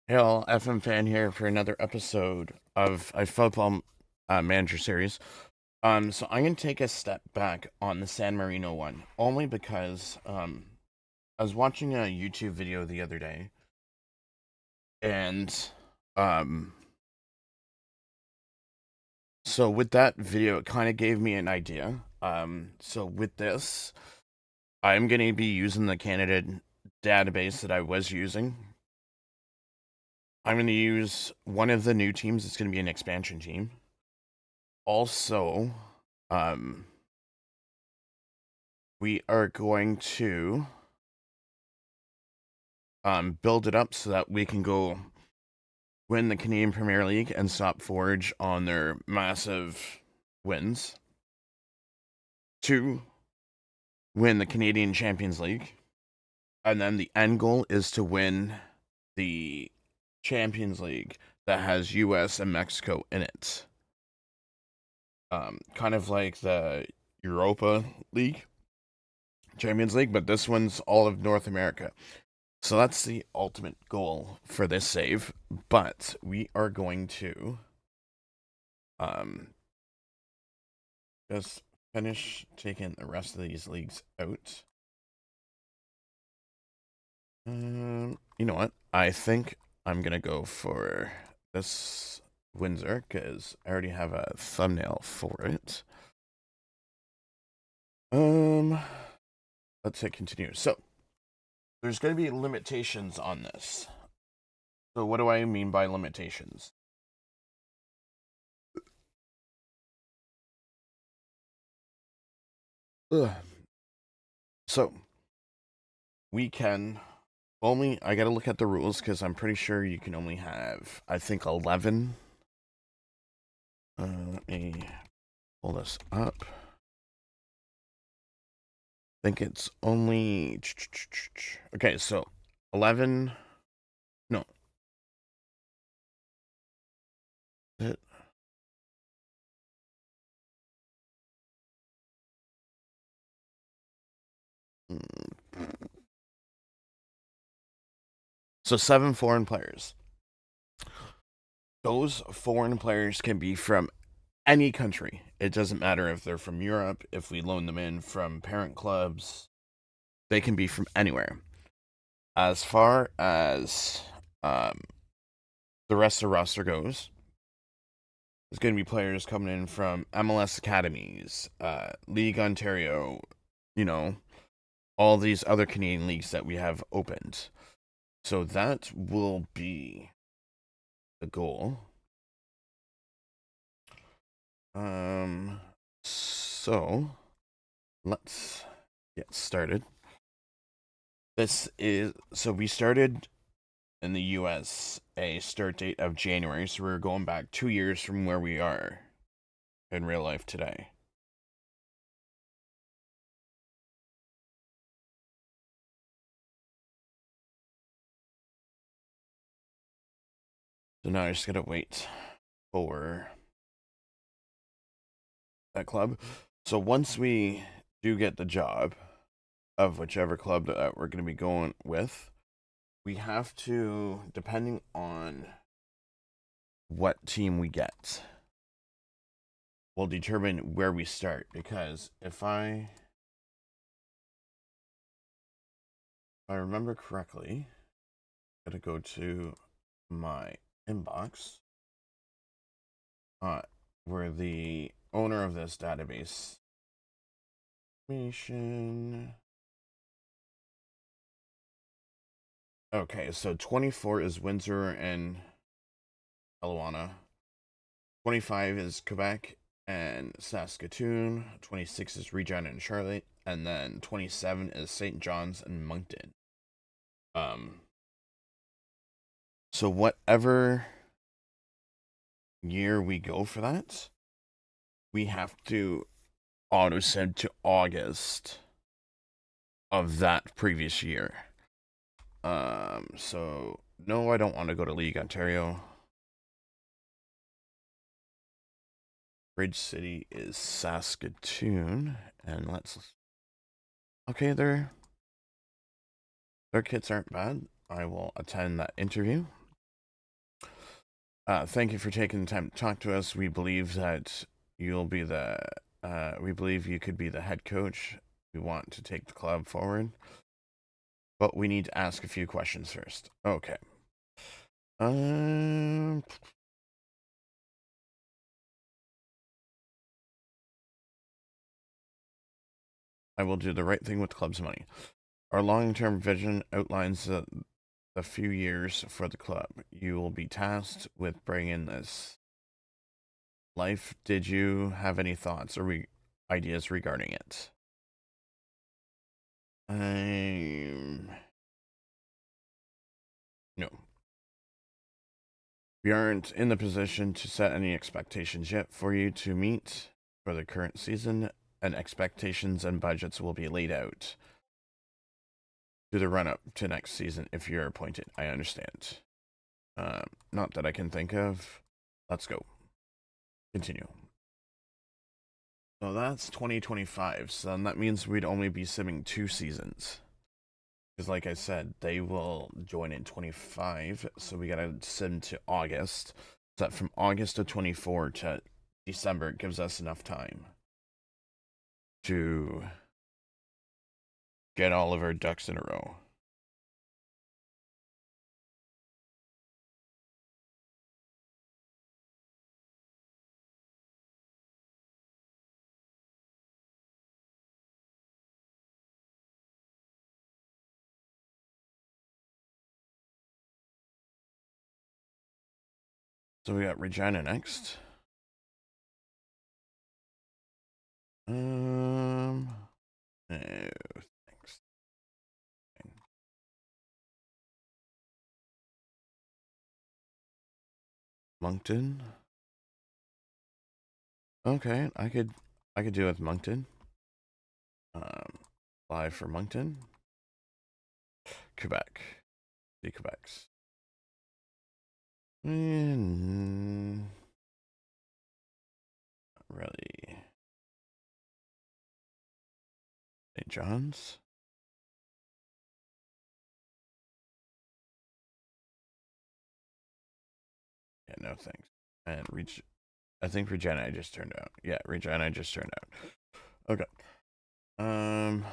Hey all, FM fan here for another episode of a football manager series. So I'm gonna take a step back on the San Marino one, only because I was watching a YouTube video the other day, and um, so with that video, it kind of gave me an idea. So with this, I'm gonna be using the candidate database that I was using. I'm gonna use one of the new teams. It's gonna be an expansion team. Also, um, we are going to build it up so that we can go win the Canadian Premier League and stop Forge on their massive wins. To win the Canadian Champions League. And then the end goal is to win the Champions League that has US and Mexico in it. Kind of like the Europa League, Champions League, but this one's all of North America. So that's the ultimate goal for this save, but we are going to um just finish taking the rest of these leagues out. You know what? I think I'm gonna go for this Windsor because I already have a thumbnail for it. Um, let's hit continue. So there's gonna be limitations on this. So what do I mean by limitations? Ugh. So we can only, I gotta look at the rules because I'm pretty sure you can only have, I think, 11. Let me pull this up. I think it's only. Okay, so 11. No. It, so 7 foreign players. Those foreign players can be from any country. It doesn't matter if they're from Europe, if we loan them in from parent clubs, they can be from anywhere. As far as the rest of the roster goes, there's going to be players coming in from MLS academies, League Ontario, you know, all these other Canadian leagues that we have opened. So that will be the goal. So let's get started. This is so we started in the US a start date of January, so we're going back 2 years from where we are in real life today. So now I just gotta wait for that club. So once we do get the job of whichever club that we're gonna be going with, we have to, depending on what team we get, will determine where we start. Because if I remember correctly, I gotta go to my inbox, uh, where the owner of this database information. Okay, so 24 is Windsor and Kelowna. 25 is Quebec and Saskatoon. 26 is Regina and Charlotte, and then 27 is St. John's and Moncton. Um, so whatever year we go for that, we have to auto send to August of that previous year. So no, I don't want to go to League Ontario. Bridge City is Saskatoon, and let's. Okay, their kits aren't bad. I will attend that interview. Thank you for taking the time to talk to us. We believe that you'll be we believe you could be the head coach. We want to take the club forward, but we need to ask a few questions first. Okay. Um, I will do the right thing with the club's money. Our long-term vision outlines the few years for the club. You will be tasked with bringing this life. Did you have any thoughts or ideas regarding it? I'm no. We aren't in the position to set any expectations yet for you to meet for the current season, and expectations and budgets will be laid out to the run up to next season if you're appointed. I understand. Not that I can think of. Let's go. Continue. So that's 2025. So then that means we'd only be simming 2 seasons. Because, like I said, they will join in 25. So we gotta sim to August. So that from August of 24 to December gives us enough time to get all of our ducks in a row. So we got Regina next. No, thanks. Moncton. Okay, I could do with Moncton. Fly for Moncton. Quebec. The Quebecs. Not really. St. John's. Yeah, no thanks. And I think Regina just turned out. Yeah, Regina just turned out. Okay. Um.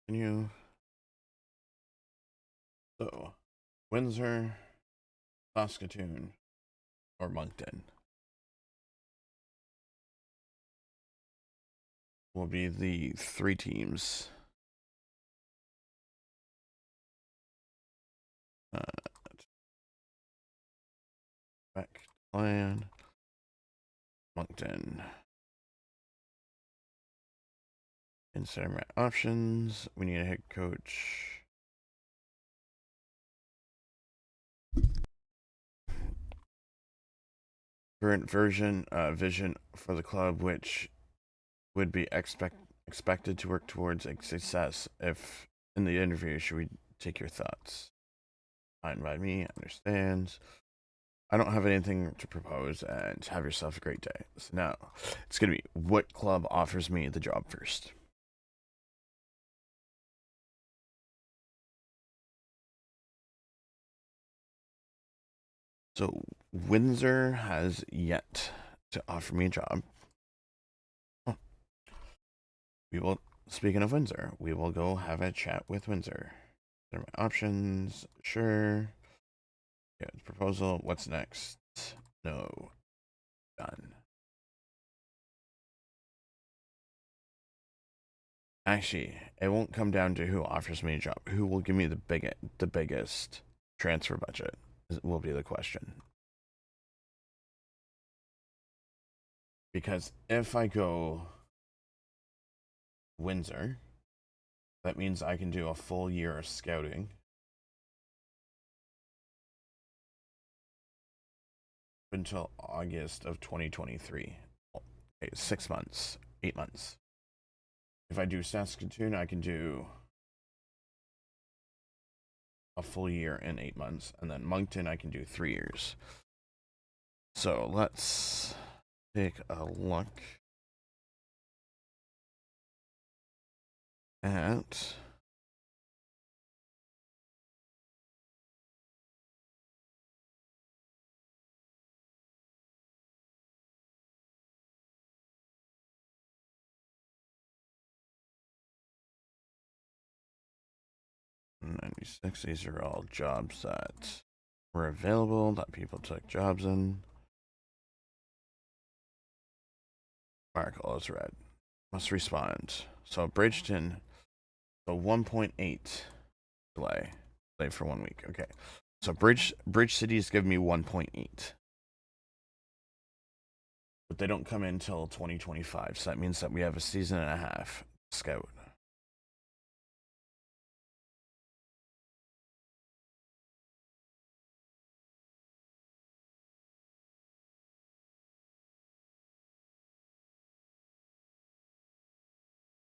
Can you? So, Windsor, Saskatoon, or Moncton will be the 3 teams. Back to plan. Moncton. Consider my options. We need a head coach. Current vision for the club, which would be expected to work towards a success. If in the interview, should we take your thoughts? Fine by me. Understands. I don't have anything to propose, and have yourself a great day. So now, it's gonna be what club offers me the job first. So Windsor has yet to offer me a job. Oh, we will. Speaking of Windsor, we will go have a chat with Windsor. There are my options. Sure. Yeah, proposal. What's next? No. Done. Actually, it won't come down to who offers me a job. Who will give me the biggest transfer budget will be the question. Because if I go Windsor, that means I can do a full year of scouting until August of 2023. Okay, 6 months, 8 months. If I do Saskatoon, I can do a full year in 8 months, and then Moncton, I can do 3 years. So let's take a look at 96. These are all jobs that were available that people took jobs in. Mark all is red. Must respond. So Bridgeton, so 1.8 delay. Delay for 1 week. Okay. So Bridge Cities give me 1.8. But they don't come in until 2025. So that means that we have a season and a half to scout.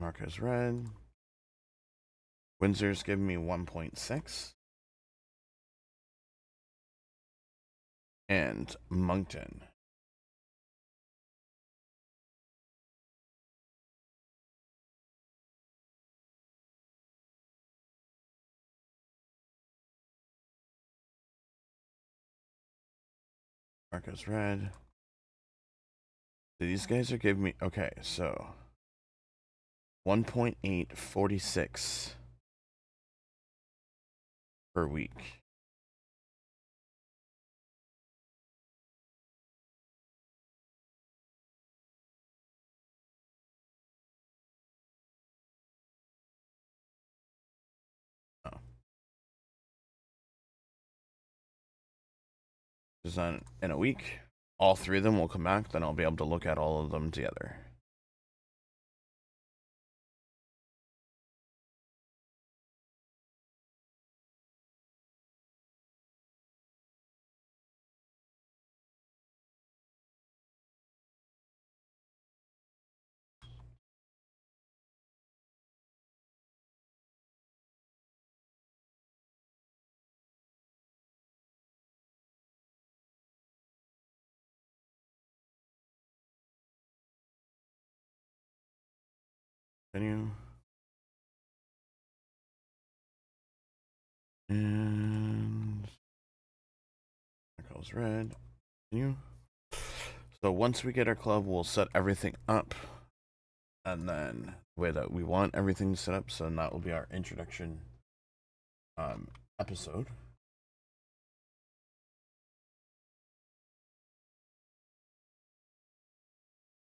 Mark as red. Windsor's giving me 1.6. And Moncton. Mark as red. These guys are giving me, okay, so 1.846 per week. Oh. Because then in a week, all three of them will come back, then I'll be able to look at all of them together. Continue. And that goes red. Continue. So once we get our club, we'll set everything up. And then the way that we want everything set up, so that will be our introduction episode.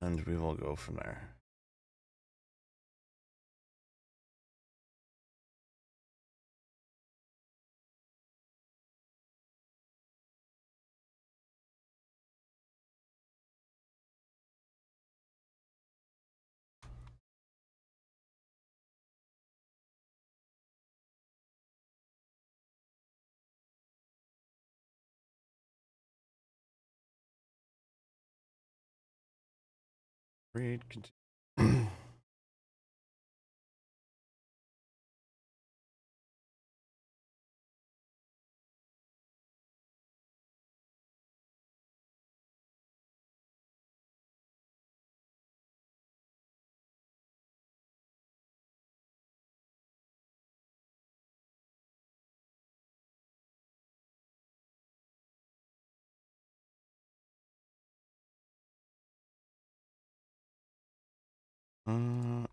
And we will go from there. Read, continue.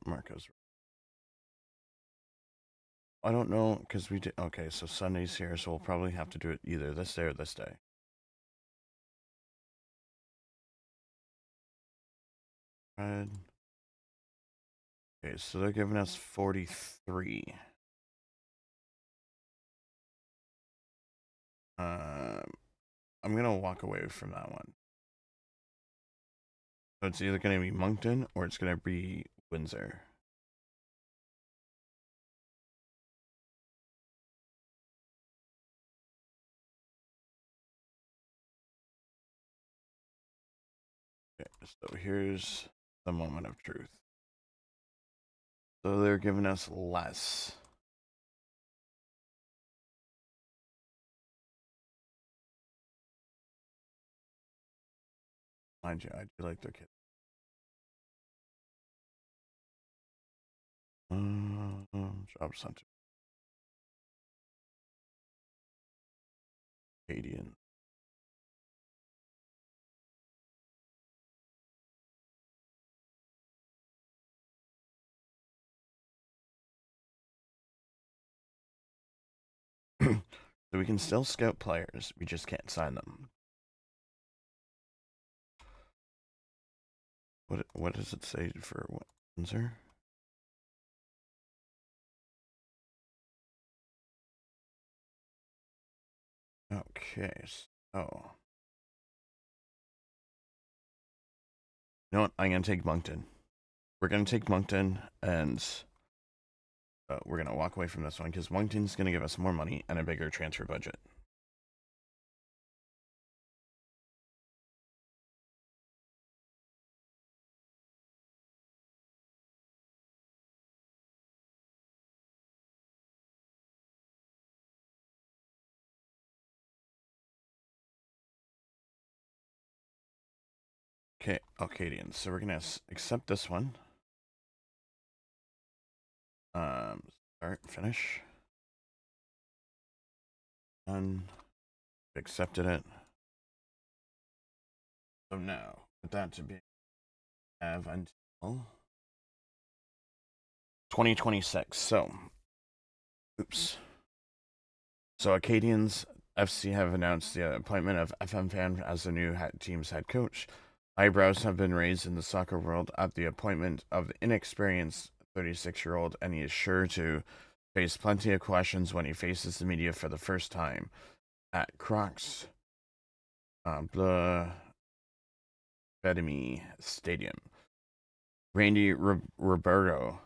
Marcos. I don't know because we did. Okay, so Sunday's here, so we'll probably have to do it either this day or this day. Red. Okay, so they're giving us 43. I'm gonna walk away from that one. So it's either gonna be Moncton or it's gonna be Windsor. Okay, so here's the moment of truth. So they're giving us less. Mind you, I do like their kid. Job center. Canadian. So we can still scout players, we just can't sign them. What does it say for what, Windsor? Okay, so you know what? I'm gonna take Moncton. We're gonna take Moncton, and we're gonna walk away from this one because Moncton's gonna give us more money and a bigger transfer budget. Okay, Acadians. So we're gonna accept this one. Start, finish. Done. Accepted it. So now, with that to be, have until 2026. So, oops. So Acadians FC have announced the appointment of FM Fan as the new team's head coach. Eyebrows have been raised in the soccer world at the appointment of the inexperienced 36-year-old, and he is sure to face plenty of questions when he faces the media for the first time at Crocs Bleu Bedemy Stadium. Randy Roberto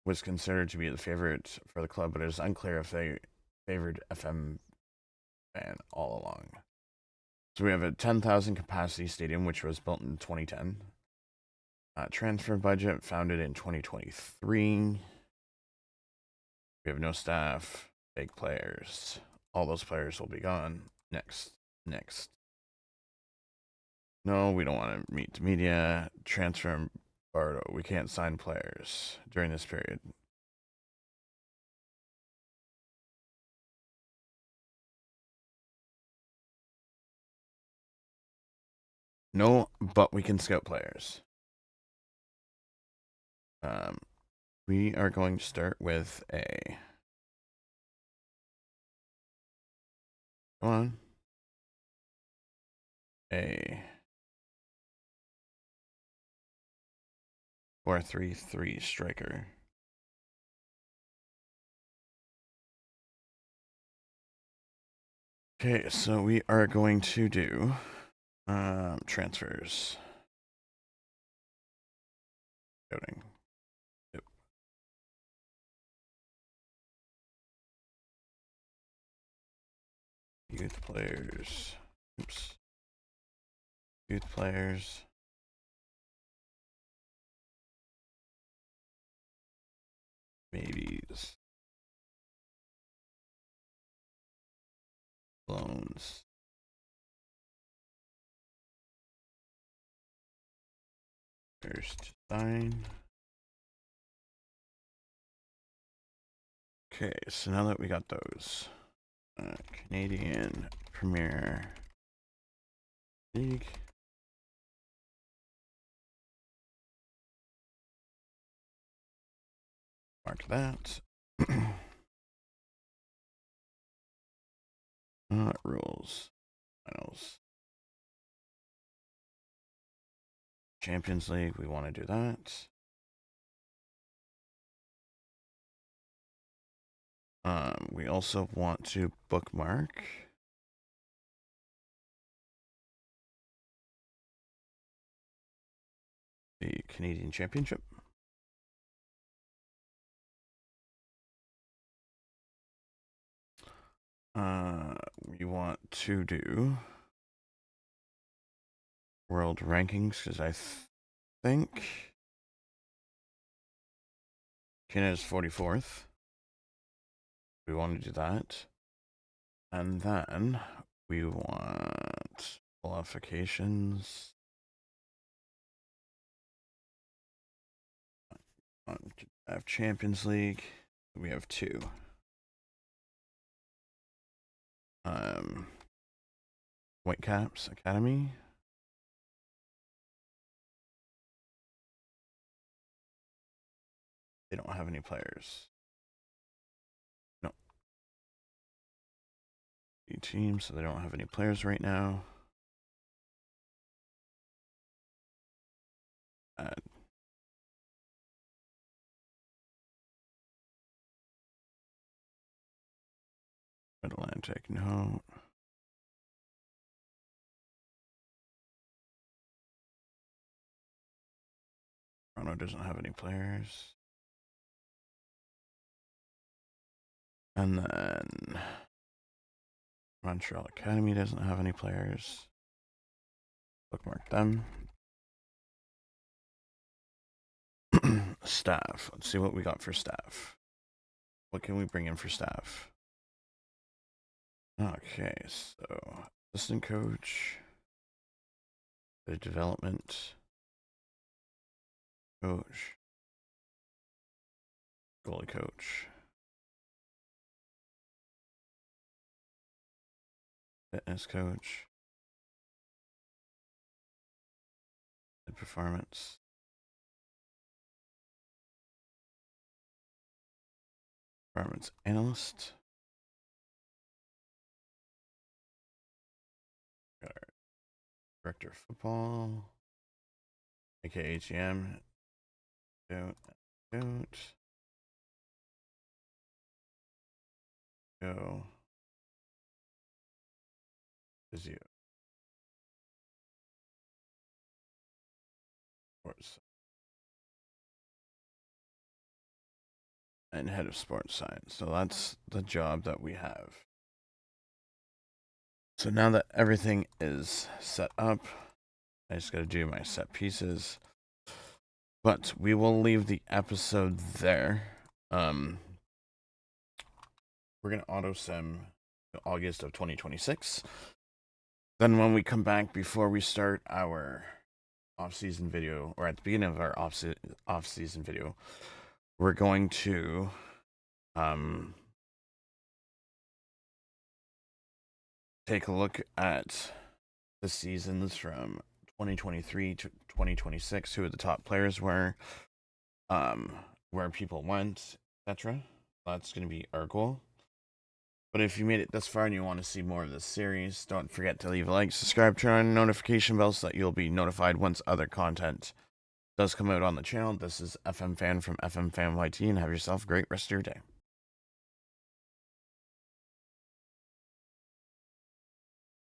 was considered to be the favorite for the club, but it is unclear if they favored FM Fan all along. So we have a 10,000 capacity stadium, which was built in 2010. Transfer budget founded in 2023. We have no staff, fake players. All those players will be gone. Next. No, we don't want to meet the media. Transfer Bardo. We can't sign players during this period. No, but we can scout players. We are going to start with a. Come on. A 4-3-3 striker. Okay, so we are going to do transfers. Coding. Yep. Youth players. Oops. Youth players. Babies. Loans. First sign. Okay, so now that we got those, Canadian Premier League. Mark that. Rules. Finals. Champions League, we want to do that. We also want to bookmark the Canadian Championship. We want to do world rankings because I think Canada's 44th. We want to do that. And then we want qualifications. Have Champions League. We have 2. Whitecaps Academy. They don't have any players. No. League team, so they don't have any players right now. Add. Atlantic, no. Toronto doesn't have any players. And then Montreal Academy doesn't have any players. Bookmark them. Staff. Let's see what we got for staff. What can we bring in for staff? Okay, so assistant coach, the development coach, goalie coach, fitness coach, and performance analyst. Got our director of football, aka GM. Don't. Go. Physio. Sports. And head of sports science. So that's the job that we have. So now that everything is set up, I just got to do my set pieces. But we will leave the episode there. We're going to auto sim August of 2026. Then when we come back before we start our off-season video, or at the beginning of our off-season video, we're going to take a look at the seasons from 2023 to 2026, who the top players were, where people went, etc. That's going to be our goal. But if you made it this far and you want to see more of this series, don't forget to leave a like, subscribe, turn on notification bell so that you'll be notified once other content does come out on the channel. This is FM Fan from FM Fan YT, and have yourself a great rest of your day.